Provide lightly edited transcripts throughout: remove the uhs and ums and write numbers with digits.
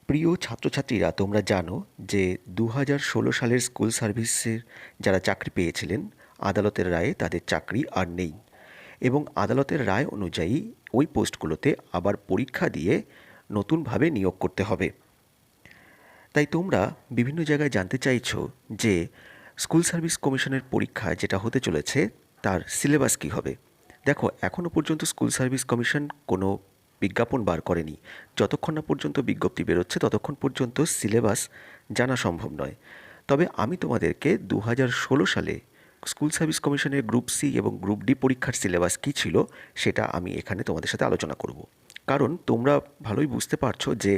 প্রিয় ছাত্রছাত্রীরা, তোমরা জানো যে 2016 সালের স্কুল সার্ভিসের যারা চাকরি পেয়েছিলেন, আদালতের রায়ে তাদের চাকরি আর নেই। এবং আদালতের রায় অনুযায়ী ওই পোস্টগুলোতে আবার পরীক্ষা দিয়ে নতুনভাবে নিয়োগ করতে হবে। তাই তোমরা বিভিন্ন জায়গায় জানতে চাইছো যে স্কুল সার্ভিস কমিশনের পরীক্ষা যেটা হতে চলেছে তার সিলেবাস কী হবে। দেখো, এখনও পর্যন্ত স্কুল সার্ভিস কমিশন কোনো বিজ্ঞাপন বার করেনি। যতক্ষণ না পর্যন্ত বিজ্ঞপ্তি বেরোচ্ছে ততক্ষণ পর্যন্ত সিলেবাস জানা সম্ভব নয়। তবে আমি তোমাদেরকে 2016 সালে স্কুল সার্ভিস কমিশনের গ্রুপ সি এবং গ্রুপ ডি পরীক্ষার সিলেবাস কী ছিল সেটা আমি এখানে তোমাদের সাথে আলোচনা করব। কারণ তোমরা ভালোই বুঝতে পারছো যে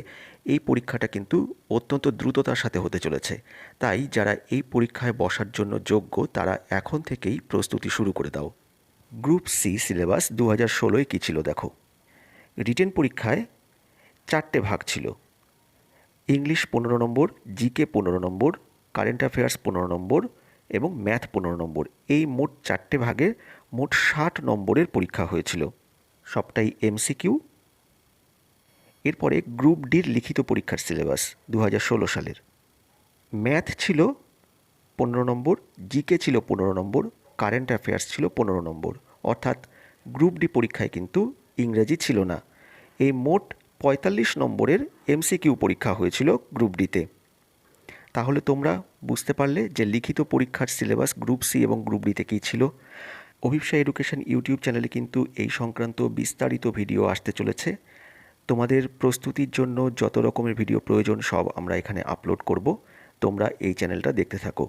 এই পরীক্ষাটা কিন্তু অত্যন্ত দ্রুততার সাথে হতে চলেছে। তাই যারা এই পরীক্ষায় বসার জন্য যোগ্য তারা এখন থেকেই প্রস্তুতি শুরু করে দাও। গ্রুপ সি সিলেবাস 2016-এ কী ছিল দেখো। রিটেন পরীক্ষায় 4টে ভাগ ছিল। ইংলিশ 15 নম্বর, জিকে 15 নম্বর, কারেন্ট অ্যাফেয়ার্স 15 নম্বর এবং ম্যাথ 15 নম্বর। এই মোট 4টে ভাগে মোট 60 নম্বরের পরীক্ষা হয়েছিল, সবটাই এমসিকিউ। এরপরে গ্রুপ ডির লিখিত পরীক্ষার সিলেবাস 2016 সালের। ম্যাথ ছিল 15 নম্বর, জিকে ছিল 15 নম্বর, কারেন্ট অ্যাফেয়ার্স ছিল 15 নম্বর। অর্থাৎ গ্রুপ ডি পরীক্ষায় কিন্তু ইংরেজি ছিল না। এই মোট 45 নম্বরের এমসিকিউ পরীক্ষা হয়েছিল গ্রুপ ডিতে। তাহলে তোমরা বুঝতে পারলে যে লিখিত পরীক্ষার সিলেবাস গ্রুপ সি এবং গ্রুপ ডিতে কী ছিল। অভিপ্সা এডুকেশন ইউটিউব চ্যানেলে কিন্তু এই সংক্রান্ত বিস্তারিত ভিডিও আসতে চলেছে। তোমাদের প্রস্তুতির জন্য যত রকমের ভিডিও প্রয়োজন সব আমরা এখানে আপলোড করব। তোমরা এই চ্যানেলটা দেখতে থাকো।